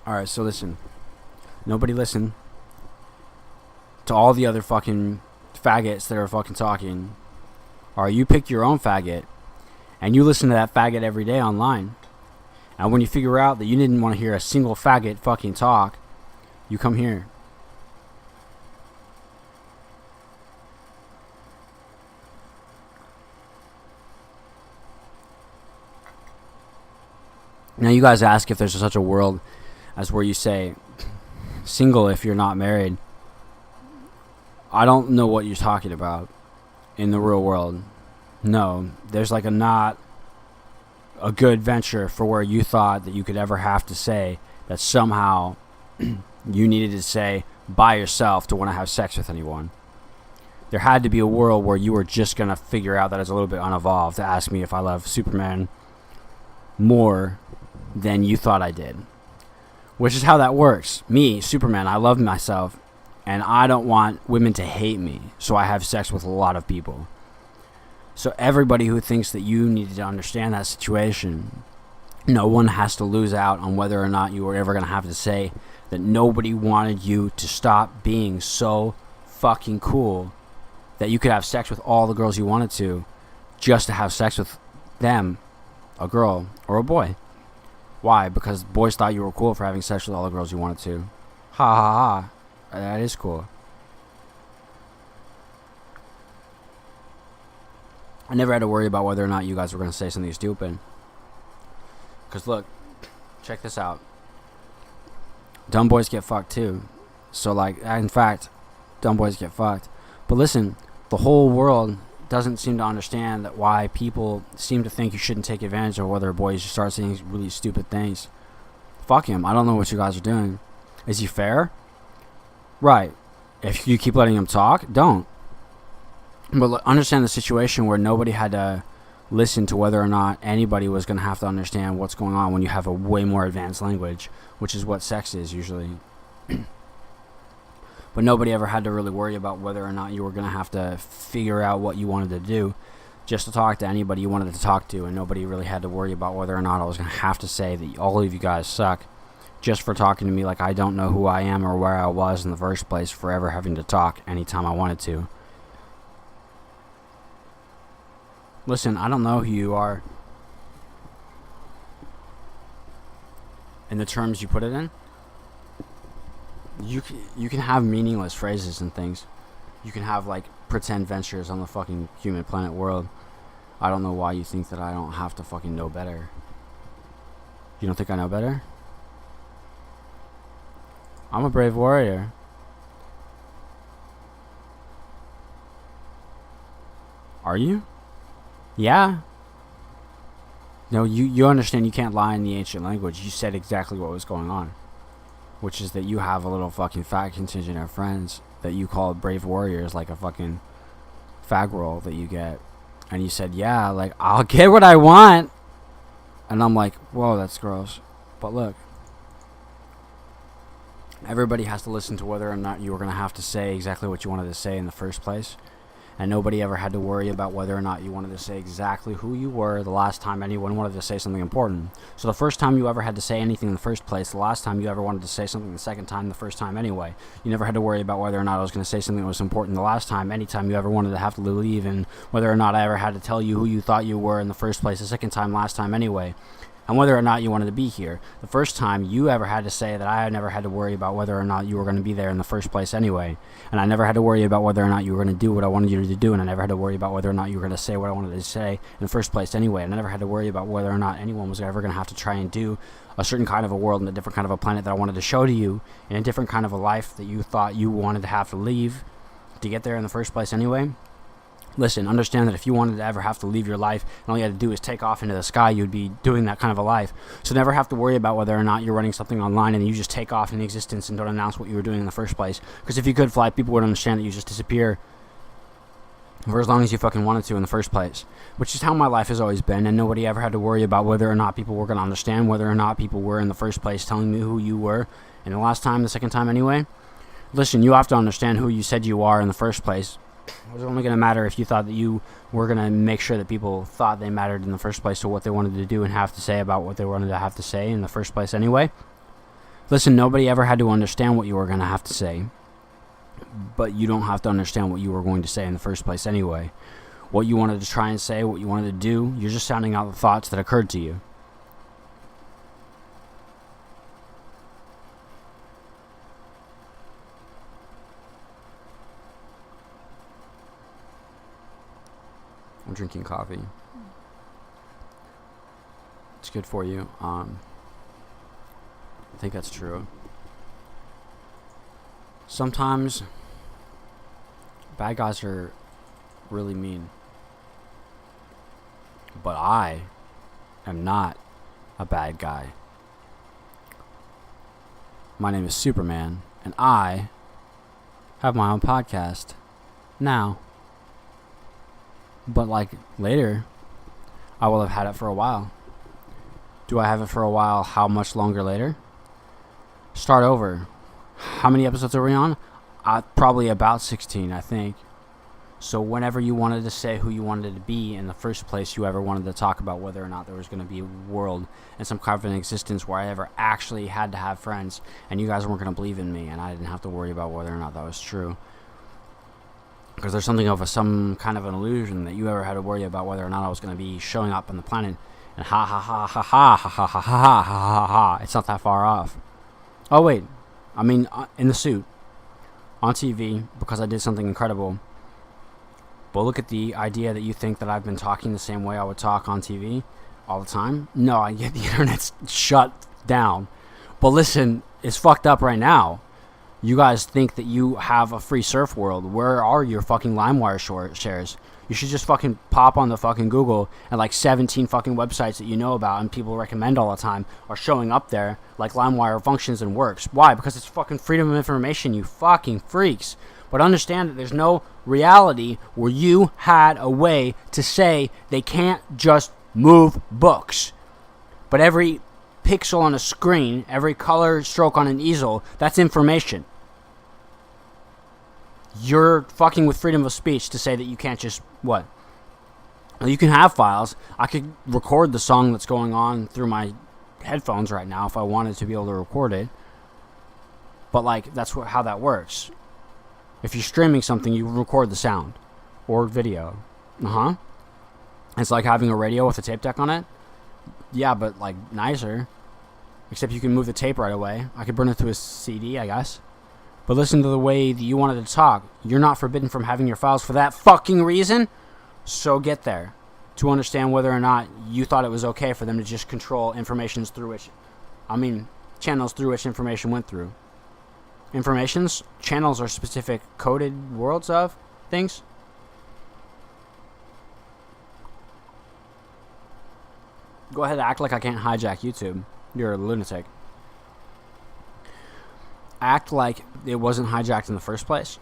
Alright, so listen. Nobody listen to all the other fucking faggots that are fucking talking. Or you pick your own faggot and you listen to that faggot every day online. And when you figure out that you didn't want to hear a single faggot fucking talk, you come here. Now you guys ask if there's such a world as where you say single if you're not married. I don't know what you're talking about in the real world. No, there's like not a good venture for where you thought that you could ever have to say that somehow you needed to say by yourself to want to have sex with anyone. There had to be a world where you were just going to figure out that it's a little bit unevolved to ask me if I love Superman more than you thought I did. Which is how that works. Me, Superman, I love myself, and I don't want women to hate me, so I have sex with a lot of people. So everybody who thinks that you needed to understand that situation, no one has to lose out on whether or not you were ever going to have to say that nobody wanted you to stop being so fucking cool that you could have sex with all the girls you wanted to just to have sex with them, a girl or a boy. Why? Because boys thought you were cool for having sex with all the girls you wanted to. Ha ha ha. That is cool. I never had to worry about whether or not you guys were going to say something stupid. Because look, check this out. Dumb boys get fucked too. So like, in fact, dumb boys get fucked. But listen, the whole world doesn't seem to understand that why people seem to think you shouldn't take advantage of whether boys start saying really stupid things. Fuck him. I don't know what you guys are doing. Is he fair? Right. If you keep letting him talk, don't. But understand the situation where nobody had to listen to whether or not anybody was going to have to understand what's going on when you have a way more advanced language, which is what sex is usually. But nobody ever had to really worry about whether or not you were going to have to figure out what you wanted to do just to talk to anybody you wanted to talk to, and nobody really had to worry about whether or not I was going to have to say that all of you guys suck just for talking to me like I don't know who I am or where I was in the first place, forever having to talk anytime I wanted to. Listen, I don't know who you are in the terms you put it in. You can have meaningless phrases and things. You can have like pretend ventures on the fucking human planet world. I don't know why you think that I don't have to fucking know better. You don't think I know better? I'm a brave warrior. Are you? Yeah. No, you understand you can't lie in the ancient language. You said exactly what was going on. Which is that you have a little fucking fat contingent of friends that you call brave warriors, like a fucking fag roll that you get. And you said, yeah, like, I'll get what I want. And I'm like, whoa, that's gross. But look, everybody has to listen to whether or not you were going to have to say exactly what you wanted to say in the first place. And nobody ever had to worry about whether or not you wanted to say exactly who you were the last time anyone wanted to say something important. So the first time you ever had to say anything in the first place, the last time you ever wanted to say something the second time, the first time anyway. You never had to worry about whether or not I was going to say something that was important the last time, anytime you ever wanted to have to leave, and whether or not I ever had to tell you who you thought you were in the first place the second time, last time anyway. And whether or not you wanted to be here. The first time you ever had to say that I never had to worry about whether or not you were going to be there in the first place anyway. And I never had to worry about whether or not you were going to do what I wanted you to do. And I never had to worry about whether or not you were going to say what I wanted to say in the first place anyway. And I never had to worry about whether or not anyone was ever going to have to try and do a certain kind of a world and a different kind of a planet that I wanted to show to you, in a different kind of a life that you thought you wanted to have to leave to get there in the first place anyway. Listen, understand that if you wanted to ever have to leave your life and all you had to do is take off into the sky, you'd be doing that kind of a life. So never have to worry about whether or not you're running something online and you just take off into existence and don't announce what you were doing in the first place. Because if you could fly, people would understand that you just disappear for as long as you fucking wanted to in the first place. Which is how my life has always been, and nobody ever had to worry about whether or not people were going to understand whether or not people were in the first place telling me who you were. And the last time, the second time anyway. Listen, you have to understand who you said you are in the first place. It was only going to matter if you thought that you were going to make sure that people thought they mattered in the first place to what they wanted to do and have to say about what they wanted to have to say in the first place anyway. Listen, nobody ever had to understand what you were going to have to say, but you don't have to understand what you were going to say in the first place anyway. What you wanted to try and say, what you wanted to do, you're just sounding out the thoughts that occurred to you. I'm drinking coffee. It's good for you. I think that's true. Sometimes bad guys are really mean. But I am not a bad guy. My name is Superman, and I have my own podcast now. But like later, I will have had it for a while. Do I have it for a while? How much longer later? Start over. How many episodes are we on? Probably about 16, I think. So whenever you wanted to say who you wanted to be in the first place, you ever wanted to talk about whether or not there was going to be a world and some kind of an existence where I ever actually had to have friends, and you guys weren't going to believe in me, and I didn't have to worry about whether or not that was true. Because there's something of some kind of an illusion that you ever had to worry about whether or not I was going to be showing up on the planet, and ha ha ha ha ha ha ha ha ha ha ha ha. It's not that far off. Oh wait, I mean in the suit, on TV, because I did something incredible. But look at the idea that you think that I've been talking the same way I would talk on TV all the time. No, I get the internet's shut down. But listen, it's fucked up right now. You guys think that you have a free surf world. Where are your fucking LimeWire shares? You should just fucking pop on the fucking Google, and like 17 fucking websites that you know about and people recommend all the time are showing up there like LimeWire functions and works. Why? Because it's fucking freedom of information, you fucking freaks. But understand that there's no reality where you had a way to say they can't just move books. But every pixel on a screen, every color stroke on an easel, that's information. You're fucking with freedom of speech to say that you can't just, what? Well, you can have files. I could record the song that's going on through my headphones right now if I wanted to be able to record it. But like, that's how that works. If you're streaming something, you record the sound or video. It's like having a radio with a tape deck on it. Yeah, but like nicer. Except you can move the tape right away. I could burn it to a CD, I guess. But listen to the way that you wanted to talk. You're not forbidden from having your files for that fucking reason. So get there to understand whether or not you thought it was okay for them to just control channels through which information went through. Channels are specific coded worlds of things. Go ahead and act like I can't hijack YouTube. You're a lunatic. Act like it wasn't hijacked in the first place.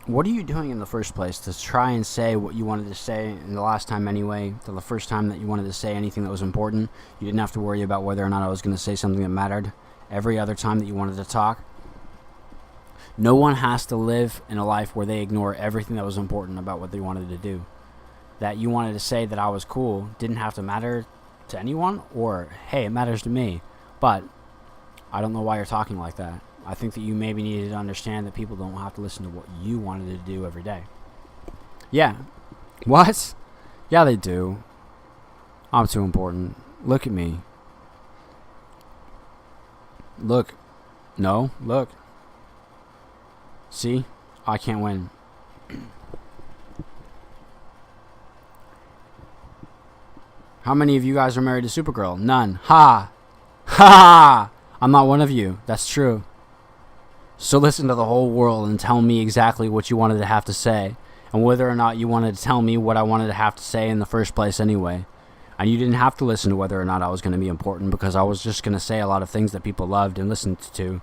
What are you doing in the first place to try and say what you wanted to say in the last time anyway? To the first time that you wanted to say anything that was important, you didn't have to worry about whether or not I was going to say something that mattered. Every other time that you wanted to talk, no one has to live in a life where they ignore everything that was important about what they wanted to do. That you wanted to say that I was cool didn't have to matter to anyone, or, hey, it matters to me. But I don't know why you're talking like that. I think that you maybe needed to understand that people don't have to listen to what you wanted to do every day. Yeah. What? Yeah, they do. I'm too important. Look at me. Look. No, look. See? I can't win. How many of you guys are married to Supergirl? None. Ha! Ha! I'm not one of you. That's true. So listen to the whole world and tell me exactly what you wanted to have to say, and whether or not you wanted to tell me what I wanted to have to say in the first place anyway. And you didn't have to listen to whether or not I was going to be important, because I was just going to say a lot of things that people loved and listened to.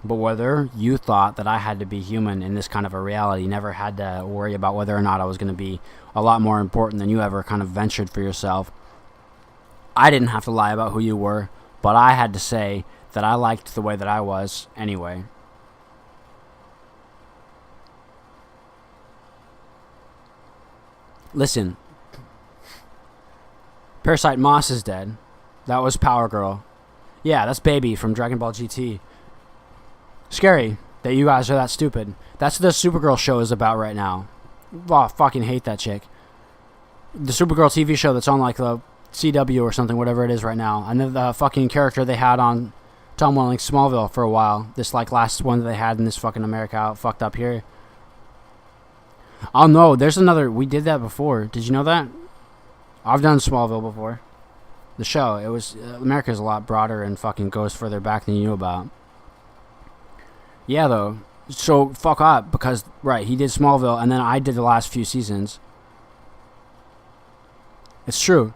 But whether you thought that I had to be human in this kind of a reality, never had to worry about whether or not I was going to be a lot more important than you ever kind of ventured for yourself. I didn't have to lie about who you were, but I had to say that I liked the way that I was anyway. Listen, Parasite Moss is dead. That was Power Girl. Yeah, that's Baby from Dragon Ball GT. Scary that you guys are that stupid. That's what the Supergirl show is about right now. Oh, I fucking hate that chick. The Supergirl TV show that's on like the CW or something, whatever it is right now. And then the fucking character they had on Tom Welling's Smallville for a while. This like last one that they had in this fucking America out fucked up here. Oh no, there's another. We did that before. Did you know that? I've done Smallville before. The show. It was America's a lot broader and fucking goes further back than you knew about. Yeah, though. So fuck up because right, he did Smallville and then I did the last few seasons. It's true.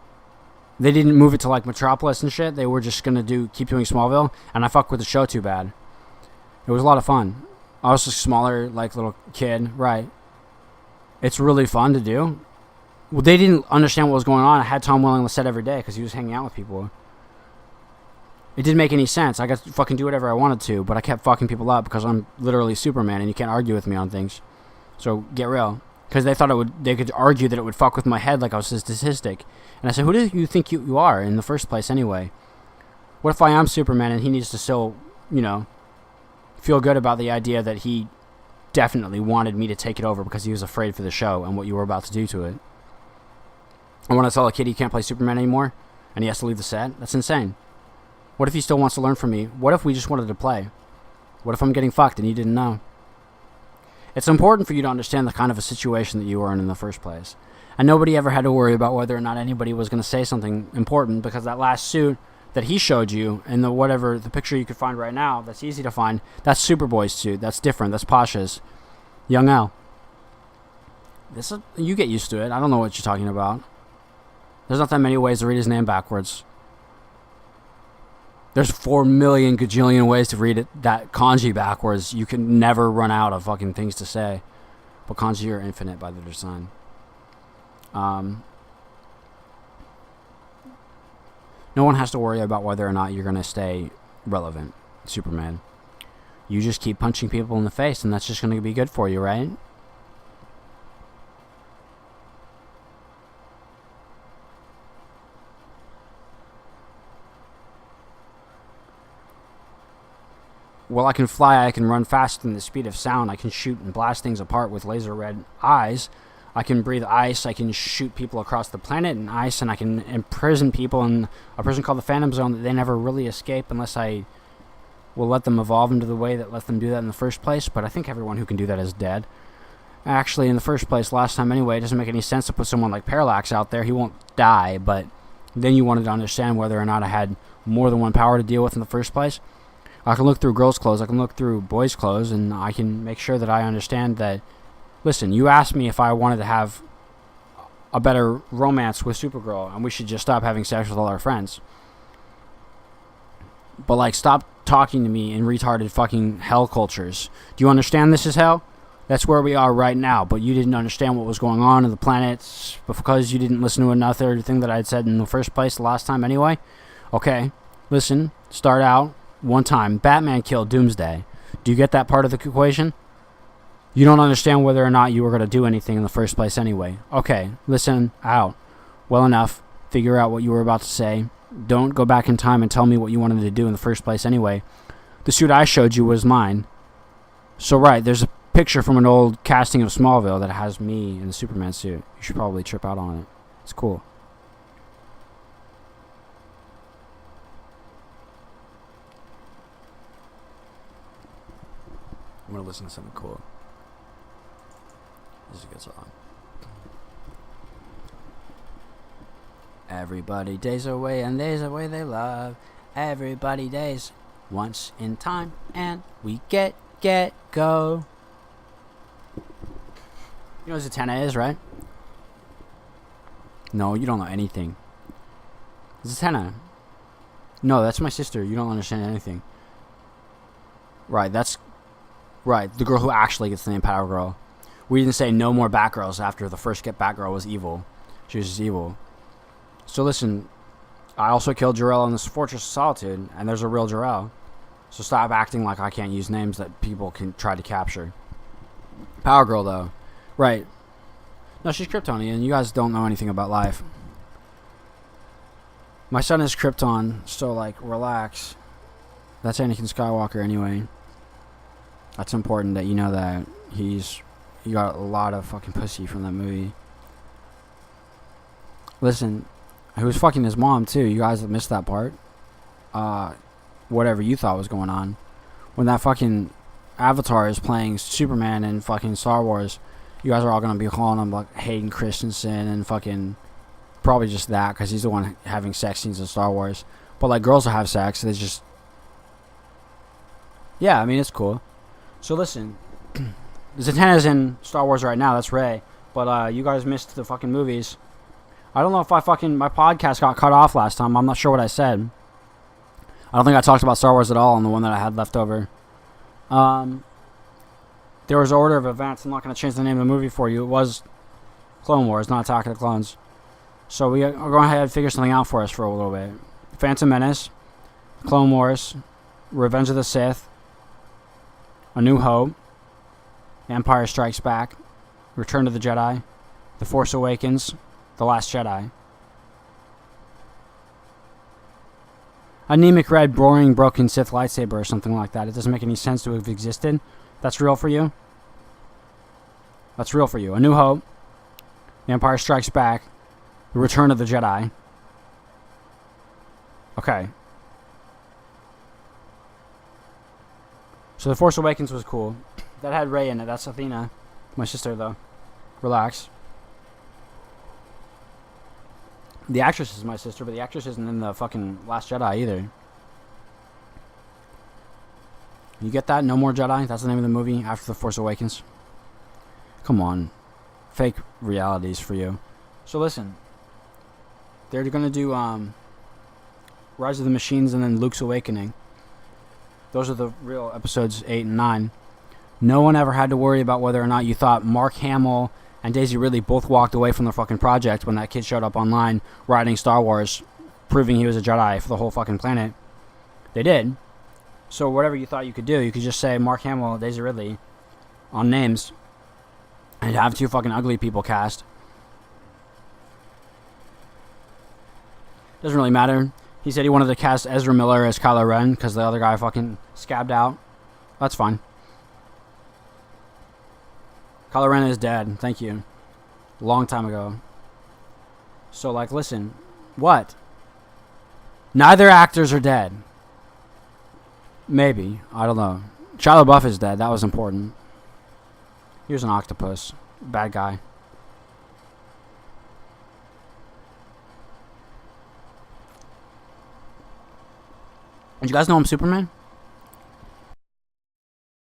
They didn't move it to like Metropolis and shit. They were just gonna keep doing Smallville, and I fucked with the show too bad. It was a lot of fun. I was a smaller, like little kid, right? It's really fun to do. Well, they didn't understand what was going on. I had Tom Welling on the set every day because he was hanging out with people. It didn't make any sense. I got to fucking do whatever I wanted to, but I kept fucking people up because I'm literally Superman, and you can't argue with me on things. So get real. Because they thought they could argue that it would fuck with my head like I was a statistic. And I said, who do you think you are in the first place anyway? What if I am Superman and he needs to still, feel good about the idea that he definitely wanted me to take it over because he was afraid for the show and what you were about to do to it? I want to tell a kid he can't play Superman anymore and he has to leave the set? That's insane. What if he still wants to learn from me? What if we just wanted to play? What if I'm getting fucked and you didn't know? It's important for you to understand the kind of a situation that you were in the first place. And nobody ever had to worry about whether or not anybody was going to say something important because that last suit that he showed you and the picture you could find right now, that's easy to find, that's Superboy's suit. That's different. That's Pasha's. Young Al. You get used to it. I don't know what you're talking about. There's not that many ways to read his name backwards. There's 4 million gajillion ways to read that kanji backwards. You can never run out of fucking things to say. But kanji are infinite by their design. No one has to worry about whether or not you're going to stay relevant, Superman. You just keep punching people in the face and that's just going to be good for you, right? Well, I can fly, I can run faster than the speed of sound, I can shoot and blast things apart with laser red eyes, I can breathe ice, I can shoot people across the planet in ice, and I can imprison people in a prison called the Phantom Zone that they never really escape unless I will let them evolve into the way that let them do that in the first place, but I think everyone who can do that is dead. Actually, in the first place, last time anyway, it doesn't make any sense to put someone like Parallax out there. He won't die, but then you wanted to understand whether or not I had more than one power to deal with in the first place. I can look through girls' clothes, I can look through boys' clothes, and I can make sure that I understand that, listen, you asked me if I wanted to have a better romance with Supergirl, and we should just stop having sex with all our friends. But, like, stop talking to me in retarded fucking hell cultures. Do you understand this is hell? That's where we are right now, but you didn't understand what was going on in the planets because you didn't listen to another thing that I had said in the first place the last time anyway? Okay, listen, start out. One time, Batman killed Doomsday. Do you get that part of the equation? You don't understand whether or not you were going to do anything in the first place anyway. Okay, listen out. Well enough. Figure out what you were about to say. Don't go back in time and tell me what you wanted to do in the first place anyway. The suit I showed you was mine. So right, there's a picture from an old casting of Smallville that has me in the Superman suit. You should probably trip out on it. It's cool. I'm going to listen to something cool. This is a good song. Everybody days away and days away they love. Everybody days once in time and we get, go. You know what Zatanna is, right? No, you don't know anything. Zatanna. No, that's my sister. You don't understand anything. Right, that's... Right, the girl who actually gets the name Power Girl. We didn't say no more Batgirls after the first Get Batgirl was evil. She was just evil. So listen, I also killed Jor-El in this Fortress of Solitude, and there's a real Jor-El. So stop acting like I can't use names that people can try to capture. Power Girl, though. Right. No, she's Kryptonian. You guys don't know anything about life. My son is Krypton, so, like, relax. That's Anakin Skywalker anyway. That's important that you know that. He got a lot of fucking pussy from that movie. Listen, he was fucking his mom too. You guys missed that part. Whatever you thought was going on. When that fucking Avatar is playing Superman in fucking Star Wars, you guys are all gonna be calling him like Hayden Christensen and fucking probably just that because he's the one having sex scenes in Star Wars. But like girls will have sex, they just yeah, I mean it's cool. So listen, Zatanna's in Star Wars right now. That's Rey. But you guys missed the fucking movies. I don't know if my podcast got cut off last time. I'm not sure what I said. I don't think I talked about Star Wars at all on the one that I had left over. There was an order of events. I'm not going to change the name of the movie for you. It was Clone Wars, not Attack of the Clones. So we're going ahead and figure something out for us for a little bit. Phantom Menace, Clone Wars, Revenge of the Sith, A New Hope, Empire Strikes Back, Return of the Jedi, The Force Awakens, The Last Jedi. Anemic red, boring, broken Sith lightsaber or something like that. It doesn't make any sense to have existed. That's real for you? That's real for you. A New Hope, The Empire Strikes Back, The Return of the Jedi. Okay. So The Force Awakens was cool. That had Rey in it. That's Athena. My sister, though. Relax. The actress is my sister, but the actress isn't in the fucking Last Jedi either. You get that? No More Jedi? That's the name of the movie after The Force Awakens. Come on. Fake realities for you. So listen. They're going to do Rise of the Machines and then Luke's Awakening. Those are the real episodes 8 and 9. No one ever had to worry about whether or not you thought Mark Hamill and Daisy Ridley both walked away from the fucking project when that kid showed up online writing Star Wars, proving he was a Jedi for the whole fucking planet. They did. So whatever you thought you could do, you could just say Mark Hamill and Daisy Ridley on names and have two fucking ugly people cast. Doesn't really matter. He said he wanted to cast Ezra Miller as Kylo Ren because the other guy fucking scabbed out. That's fine. Kylo Ren is dead. Thank you. Long time ago. So, like, listen. What? Neither actors are dead. Maybe. I don't know. Shia LaBeouf is dead. That was important. Here's an octopus. Bad guy. Did you guys know I'm Superman?